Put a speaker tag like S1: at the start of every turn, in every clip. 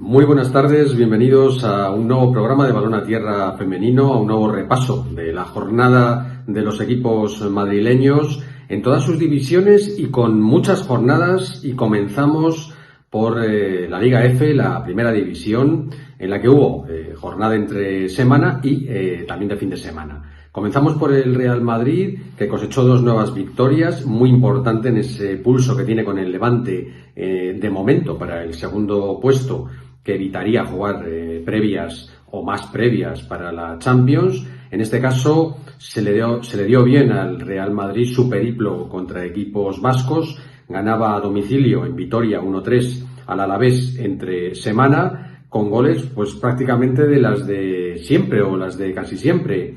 S1: Muy buenas tardes, bienvenidos a un nuevo programa de Balón a Tierra femenino, a un nuevo repaso de la jornada de los equipos madrileños en todas sus divisiones y con muchas jornadas, y comenzamos por la Liga F, la primera división, en la que hubo jornada entre semana y también de fin de semana. Comenzamos por el Real Madrid, que cosechó dos nuevas victorias, muy importante en ese pulso que tiene con el Levante de momento para el segundo puesto, que evitaría jugar previas o más previas para la Champions. En este caso se le dio bien al Real Madrid su periplo contra equipos vascos. Ganaba a domicilio en Vitoria 1-3 al Alavés entre semana, con goles pues prácticamente de las de siempre o las de casi siempre.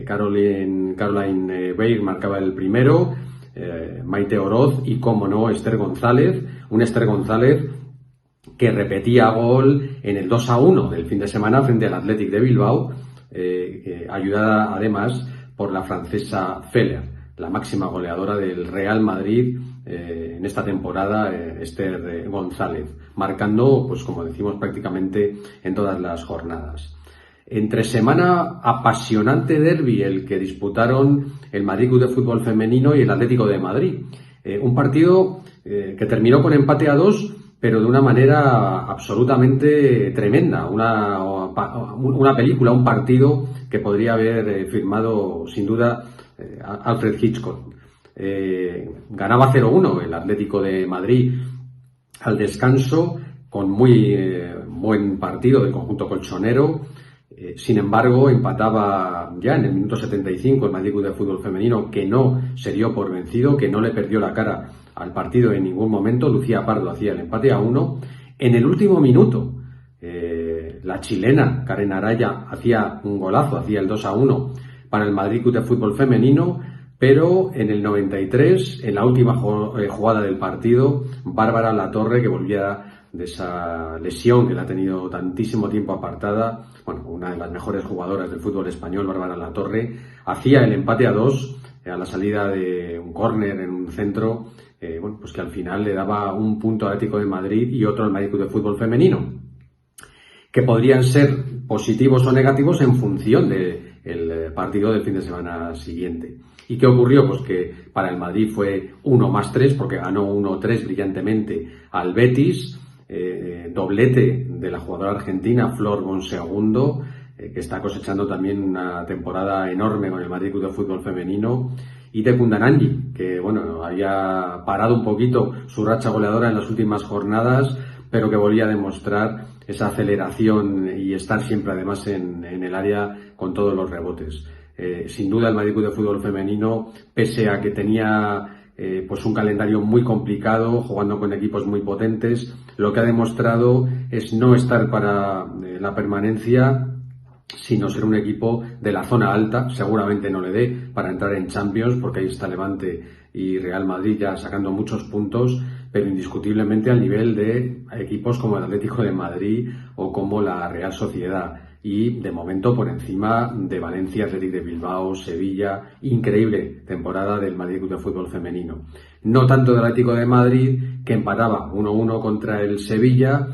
S1: Caroline Weir marcaba el primero, Maite Oroz y, como no, Esther González. Un Esther González que repetía gol en el 2-1 del fin de semana frente al Athletic de Bilbao, ayudada además por la francesa Feller, la máxima goleadora del Real Madrid en esta temporada, Esther González, marcando, pues como decimos, prácticamente en todas las jornadas. Entre semana, apasionante derbi el que disputaron el Madrid Club de Fútbol Femenino y el Atlético de Madrid. Un partido que terminó con empate a 2, pero de una manera absolutamente tremenda. Una película, un partido que podría haber firmado sin duda Alfred Hitchcock. Ganaba 0-1 el Atlético de Madrid al descanso, con muy buen partido del conjunto colchonero. Sin embargo, empataba ya en el minuto 75 el Madrid Club de Fútbol Femenino, que no se dio por vencido, que no le perdió la cara al partido en ningún momento. Lucía Pardo hacía el empate a 1. En el último minuto, la chilena Karen Araya hacía un golazo, hacía el 2-1 para el Madrid Club de Fútbol Femenino, pero en el 93, en la última jugada del partido, Bárbara Latorre, que volvía de esa lesión que la ha tenido tantísimo tiempo apartada, una de las mejores jugadoras del fútbol español, Bárbara Latorre, hacía el empate a 2 a la salida de un córner en un centro, pues que al final le daba un punto al Atlético de Madrid y otro al Madrid Club de Fútbol Femenino, que podrían ser positivos o negativos en función del partido del fin de semana siguiente. ¿Y qué ocurrió? Pues que para el Madrid fue 1+3, porque ganó 1-3 brillantemente al Betis, doblete de la jugadora argentina Flor Bonsegundo, que está cosechando también una temporada enorme con el Madrid Club de Fútbol Femenino, y de Kundananji, que había parado un poquito su racha goleadora en las últimas jornadas, pero que volvía a demostrar esa aceleración y estar siempre además en el área con todos los rebotes. Sin duda el Madrid Club de Fútbol Femenino, pese a que tenía pues un calendario muy complicado, jugando con equipos muy potentes, lo que ha demostrado es no estar para la permanencia, sino ser un equipo de la zona alta. Seguramente no le dé para entrar en Champions, porque ahí está Levante y Real Madrid ya sacando muchos puntos, pero indiscutiblemente al nivel de equipos como el Atlético de Madrid o como la Real Sociedad, y de momento por encima de Valencia, Athletic de Bilbao, Sevilla. Increíble temporada del Madrid Club de Fútbol Femenino. No tanto del Atlético de Madrid, que empataba 1-1 contra el Sevilla,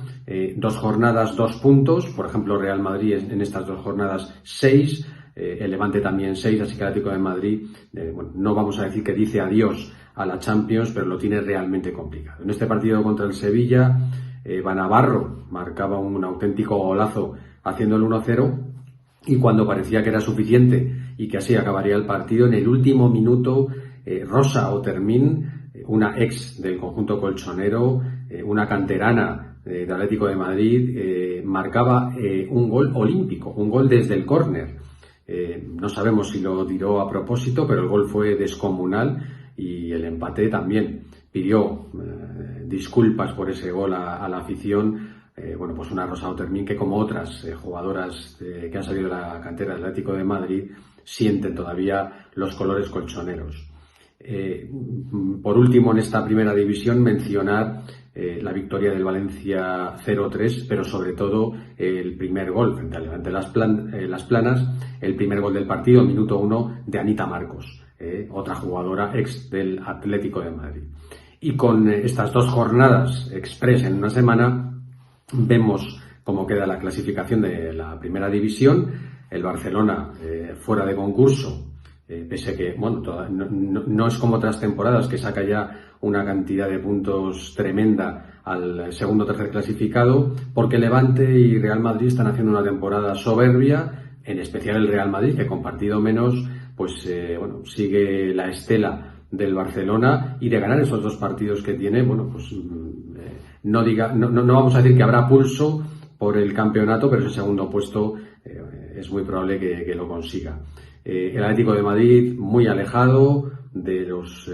S1: 2 jornadas, 2 puntos. Por ejemplo, Real Madrid en estas 2 jornadas 6, el Levante también 6, así que el Atlético de Madrid, no vamos a decir que dice adiós a la Champions, pero lo tiene realmente complicado. En este partido contra el Sevilla, Eva Navarro marcaba un auténtico golazo haciendo el 1-0, y cuando parecía que era suficiente y que así acabaría el partido, en el último minuto, Rosa Otermin, una ex del conjunto colchonero, una canterana del Atlético de Madrid, marcaba un gol olímpico, un gol desde el córner. No sabemos si lo tiró a propósito, pero el gol fue descomunal, y el empate también. Pidió disculpas por ese gol a la afición. Pues una Rosa Otermin que, como otras jugadoras que han salido de la cantera del Atlético de Madrid, sienten todavía los colores colchoneros. Por último, en esta primera división, mencionar la victoria del Valencia 0-3, pero sobre todo el primer gol frente al Levante Las Planas, el primer gol del partido, minuto 1, de Anita Marcos, otra jugadora ex del Atlético de Madrid. Y con estas 2 jornadas express en una semana, Vemos cómo queda la clasificación de la primera división. El Barcelona fuera de concurso, pese a que bueno, no es como otras temporadas que saca ya una cantidad de puntos tremenda al segundo o tercer clasificado, porque Levante y Real Madrid están haciendo una temporada soberbia, en especial el Real Madrid, que con partido menos pues sigue la estela del Barcelona, y de ganar esos dos partidos que tiene, bueno, pues no vamos a decir que habrá pulso por el campeonato, pero ese segundo puesto es muy probable que lo consiga. El Atlético de Madrid muy alejado de los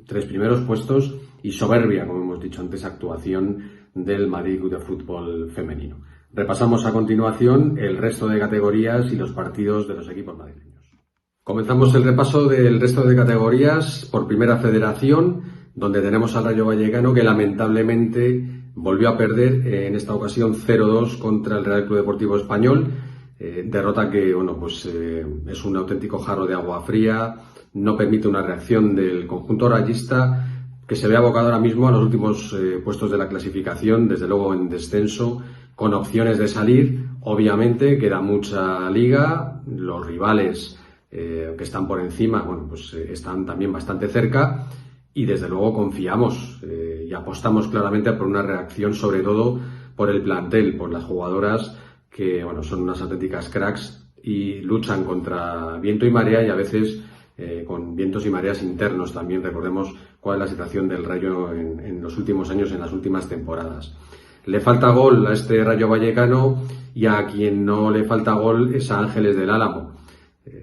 S1: tres primeros puestos, y soberbia, como hemos dicho antes, actuación del Madrid Club de Fútbol femenino. Repasamos a continuación el resto de categorías y los partidos de los equipos madrileños. Comenzamos el repaso del resto de categorías por Primera Federación, donde tenemos al Rayo Vallecano, que lamentablemente volvió a perder en esta ocasión 0-2 contra el Real Club Deportivo Español. Derrota que es un auténtico jarro de agua fría, no permite una reacción del conjunto rayista, que se ve abocado ahora mismo a los últimos puestos de la clasificación, desde luego en descenso, con opciones de salir. Obviamente queda mucha liga, los rivales que están por encima, están también bastante cerca, y desde luego confiamos y apostamos claramente por una reacción, sobre todo por el plantel, por las jugadoras que son unas auténticas cracks y luchan contra viento y marea, y a veces con vientos y mareas internos también. Recordemos cuál es la situación del Rayo en los últimos años, en las últimas temporadas. Le falta gol a este Rayo Vallecano, y a quien no le falta gol es a Ángeles del Álamo.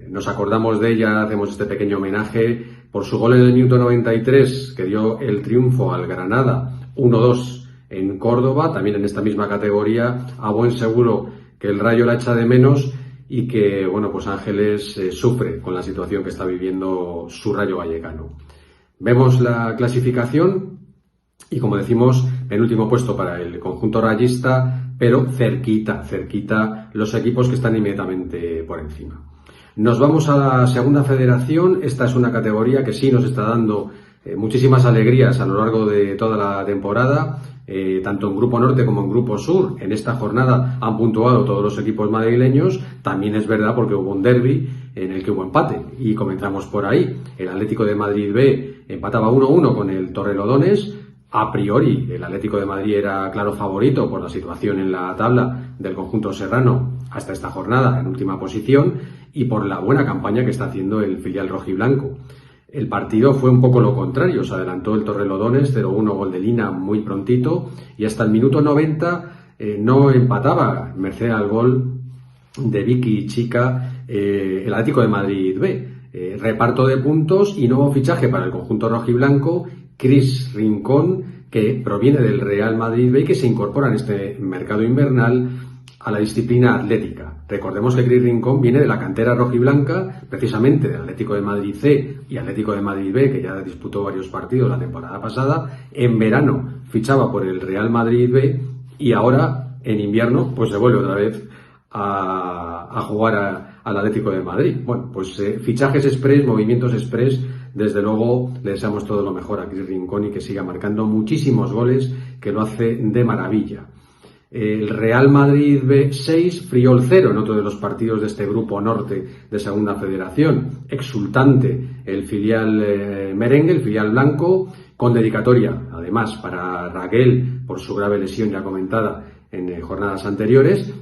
S1: Nos acordamos de ella, hacemos este pequeño homenaje por su gol en el minuto 93, que dio el triunfo al Granada 1-2 en Córdoba, también en esta misma categoría. A buen seguro que el Rayo la echa de menos, y que Ángeles sufre con la situación que está viviendo su Rayo Vallecano. Vemos la clasificación y, como decimos, penúltimo puesto para el conjunto rayista, pero cerquita los equipos que están inmediatamente por encima. Nos vamos a la Segunda Federación. Esta es una categoría que sí nos está dando muchísimas alegrías a lo largo de toda la temporada, tanto en Grupo Norte como en Grupo Sur. En esta jornada han puntuado todos los equipos madrileños. También es verdad porque hubo un derbi en el que hubo empate, y comenzamos por ahí. El Atlético de Madrid B empataba 1-1 con el Torrelodones. A priori el Atlético de Madrid era claro favorito por la situación en la tabla del conjunto serrano hasta esta jornada, en última posición, y por la buena campaña que está haciendo el filial rojiblanco. El partido fue un poco lo contrario. Se adelantó el Torrelodones 0-1, gol de Lina muy prontito, y hasta el minuto 90 no empataba, merced al gol de Vicky Chica, el Atlético de Madrid B. Reparto de puntos y nuevo fichaje para el conjunto rojiblanco, Cris Rincón, que proviene del Real Madrid B y que se incorpora en este mercado invernal a la disciplina atlética. Recordemos que Cris Rincón viene de la cantera rojiblanca, precisamente del Atlético de Madrid C y Atlético de Madrid B, que ya disputó varios partidos la temporada pasada. En verano fichaba por el Real Madrid B, y ahora en invierno se vuelve otra vez a jugar al Atlético de Madrid. Fichajes express, movimientos express. Desde luego le deseamos todo lo mejor a Cris Rincón, y que siga marcando muchísimos goles, que lo hace de maravilla. El Real Madrid B 6, Friol 0 en otro de los partidos de este Grupo Norte de Segunda Federación. Exultante el filial merengue, el filial blanco, con dedicatoria además para Raquel por su grave lesión ya comentada en jornadas anteriores.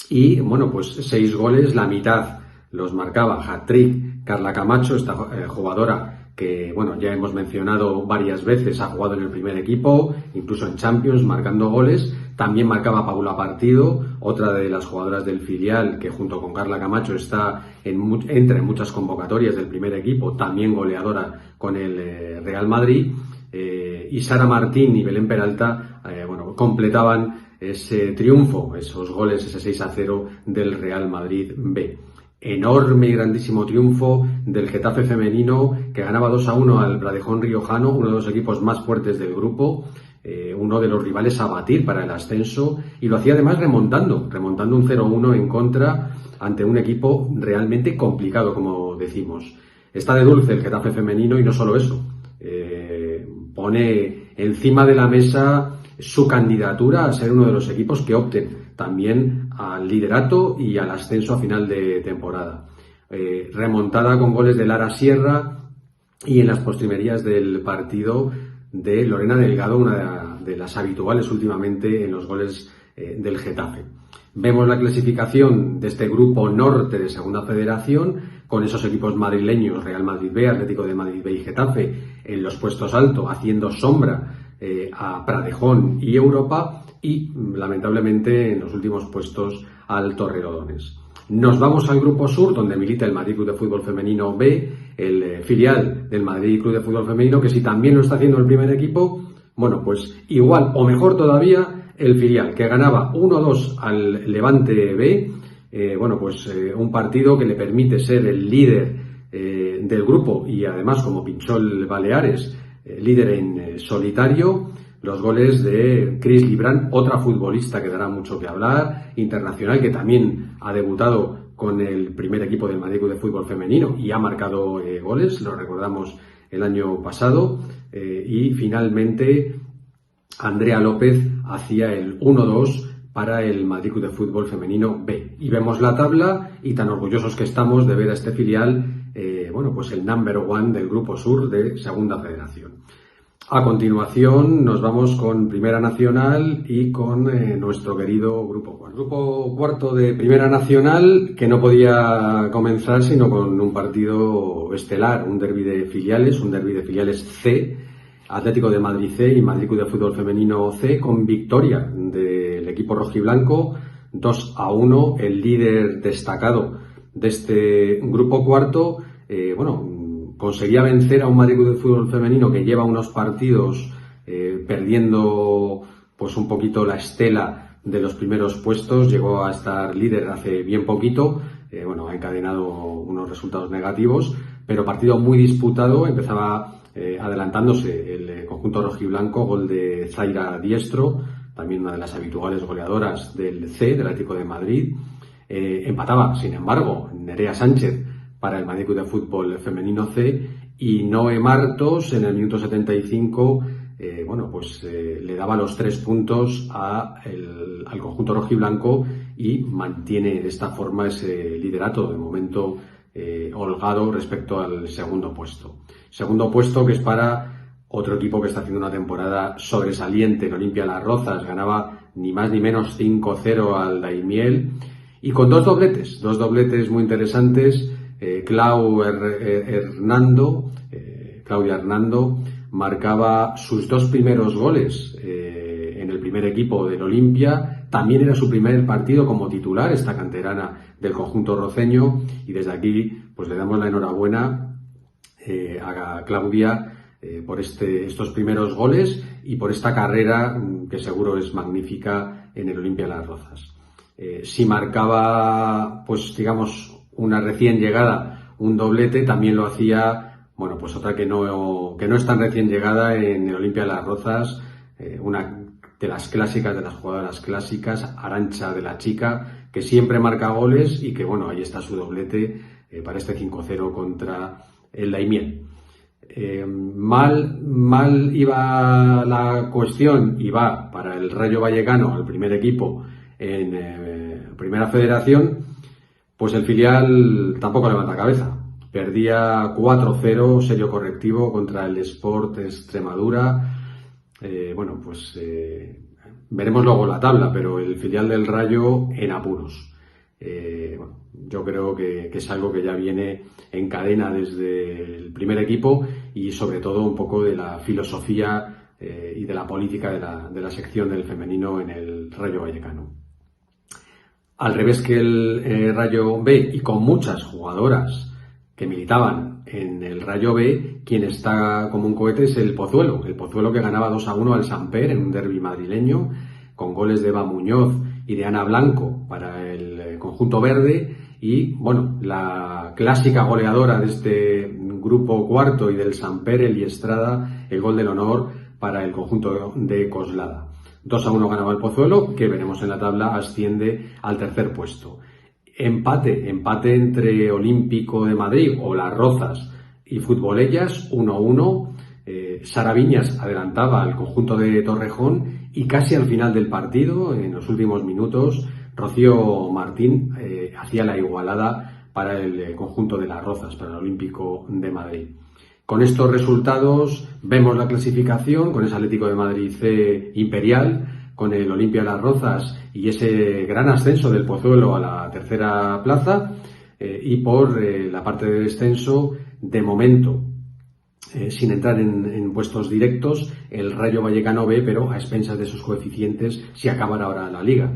S1: Y 6 goles, la mitad los marcaba hat-trick Carla Camacho, esta jugadora que ya hemos mencionado varias veces, ha jugado en el primer equipo, incluso en Champions, marcando goles. También marcaba Paula Partido, otra de las jugadoras del filial, que junto con Carla Camacho entra en muchas convocatorias del primer equipo, también goleadora con el Real Madrid. Y Sara Martín y Belén Peralta completaban ese triunfo, esos goles, ese 6-0 del Real Madrid B. Enorme y grandísimo triunfo del Getafe femenino, que ganaba 2-1 al Bradejón riojano, uno de los equipos más fuertes del grupo, uno de los rivales a batir para el ascenso, y lo hacía además remontando un 0-1 en contra ante un equipo realmente complicado, como decimos. Está de dulce el Getafe femenino, y no solo eso, pone encima de la mesa su candidatura a ser uno de los equipos que opten también al liderato y al ascenso a final de temporada. Remontada con goles de Lara Sierra y en las postrimerías del partido de Lorena Delgado, una de las habituales últimamente en los goles del Getafe. Vemos la clasificación de este grupo norte de Segunda Federación con esos equipos madrileños, Real Madrid B, Atlético de Madrid B y Getafe, en los puestos altos, haciendo sombra a Pradejón y Europa, y lamentablemente en los últimos puestos al Torrelodones. Nos vamos al grupo sur, donde milita el Madrid Club de Fútbol Femenino B, el filial del Madrid Club de Fútbol Femenino, que si también lo está haciendo el primer equipo, bueno, pues igual o mejor todavía el filial, que ganaba 1-2 al Levante B, un partido que le permite ser el líder del grupo y además, como pinchó el Baleares, líder en solitario. Los goles de Cris Librán, otra futbolista que dará mucho que hablar, internacional, que también ha debutado con el primer equipo del Madrid Club de Fútbol Femenino y ha marcado goles, lo recordamos el año pasado. Y finalmente Andrea López hacía el 1-2 para el Madrid Club de Fútbol Femenino B. Y vemos la tabla y tan orgullosos que estamos de ver a este filial, el number one del Grupo Sur de Segunda Federación. A continuación nos vamos con Primera Nacional y con nuestro querido Grupo Cuarto. Grupo Cuarto de Primera Nacional, que no podía comenzar sino con un partido estelar, un derbi de filiales C, Atlético de Madrid C y Madrid Club de Fútbol Femenino C, con victoria del equipo rojiblanco 2-1, el líder destacado de este Grupo Cuarto. Conseguía vencer a un Madrid Club de Fútbol Femenino que lleva unos partidos perdiendo pues un poquito la estela de los primeros puestos. Llegó a estar líder hace bien poquito, ha encadenado unos resultados negativos, pero partido muy disputado. Empezaba adelantándose el conjunto rojiblanco, gol de Zaira Diestro, también una de las habituales goleadoras del C, del Atlético de Madrid. Empataba, sin embargo, Nerea Sánchez para el Madrid Club de Fútbol Femenino C, y Noé Martos en el minuto 75 le daba los 3 puntos al conjunto rojiblanco y mantiene de esta forma ese liderato de momento holgado respecto al segundo puesto. Segundo puesto que es para otro equipo que está haciendo una temporada sobresaliente, el Olimpia Las Rozas. Ganaba ni más ni menos 5-0 al Daimiel y con dos dobletes muy interesantes. Claudia Hernando marcaba sus 2 primeros goles en el primer equipo del Olimpia. También era su primer partido como titular, esta canterana del conjunto roceño, y desde aquí pues le damos la enhorabuena a Claudia por estos primeros goles y por esta carrera que seguro es magnífica en el Olimpia Las Rozas. Si marcaba una recién llegada, un doblete, también lo hacía, otra que no es tan recién llegada en el Olimpia Las Rozas, una de las clásicas, de las jugadoras clásicas, Arantxa de la Chica, que siempre marca goles y que, ahí está su doblete para este 5-0 contra el Daimiel. Mal iba la cuestión y va para el Rayo Vallecano, el primer equipo en Primera Federación. Pues el filial tampoco levanta cabeza. Perdía 4-0, serio correctivo contra el Sport Extremadura. Veremos luego la tabla, pero el filial del Rayo en apuros. Yo creo que es algo que ya viene en cadena desde el primer equipo y sobre todo un poco de la filosofía y de la política de la sección del femenino en el Rayo Vallecano. Al revés que el Rayo B, y con muchas jugadoras que militaban en el Rayo B, quien está como un cohete es el Pozuelo que ganaba 2-1 al Samper en un derbi madrileño, con goles de Eva Muñoz y de Ana Blanco para el conjunto verde, y la clásica goleadora de este Grupo Cuarto y del Samper, Eli Estrada, el gol del honor para el conjunto de Coslada. 2-1 ganaba el Pozuelo, que veremos en la tabla, asciende al tercer puesto. Empate entre Olímpico de Madrid o Las Rozas y Futbolellas, 1-1. Sara Viñas adelantaba al conjunto de Torrejón y casi al final del partido, en los últimos minutos, Rocío Martín hacía la igualada para el conjunto de Las Rozas, para el Olímpico de Madrid. Con estos resultados vemos la clasificación con ese Atlético de Madrid C imperial, con el Olimpia Las Rozas y ese gran ascenso del Pozuelo a la tercera plaza, y por la parte de descenso, de momento, sin entrar en puestos directos, el Rayo Vallecano B, pero a expensas de sus coeficientes si acabara ahora la liga.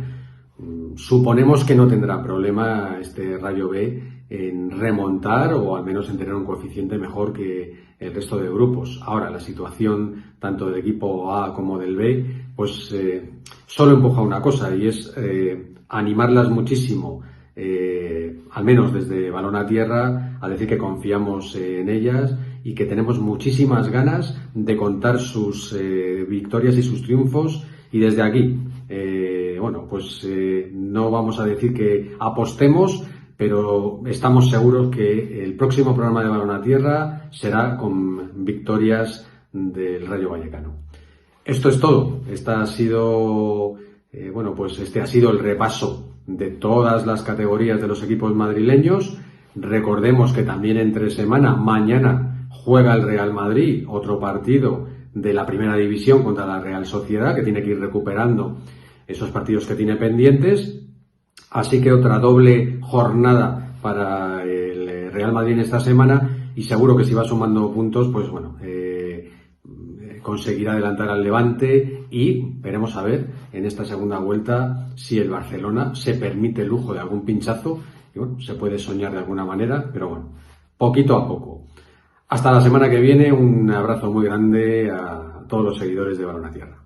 S1: Suponemos que no tendrá problema este Rayo B en remontar o al menos en tener un coeficiente mejor que el resto de grupos. Ahora, la situación tanto del equipo A como del B, pues solo empuja una cosa, y es animarlas muchísimo, al menos desde Balón a Tierra, a decir que confiamos en ellas y que tenemos muchísimas ganas de contar sus victorias y sus triunfos, y desde aquí, no vamos a decir que apostemos, pero estamos seguros que el próximo programa de Balón a Tierra será con victorias del Rayo Vallecano. Esto es todo. Este ha sido el repaso de todas las categorías de los equipos madrileños. Recordemos que también entre semana, mañana, juega el Real Madrid, otro partido de la primera división contra la Real Sociedad, que tiene que ir recuperando esos partidos que tiene pendientes. Así que otra doble jornada para el Real Madrid en esta semana, y seguro que si va sumando puntos, pues conseguirá adelantar al Levante, y veremos a ver en esta segunda vuelta si el Barcelona se permite el lujo de algún pinchazo, y se puede soñar de alguna manera, pero poquito a poco. Hasta la semana que viene, un abrazo muy grande a todos los seguidores de Balón a Tierra.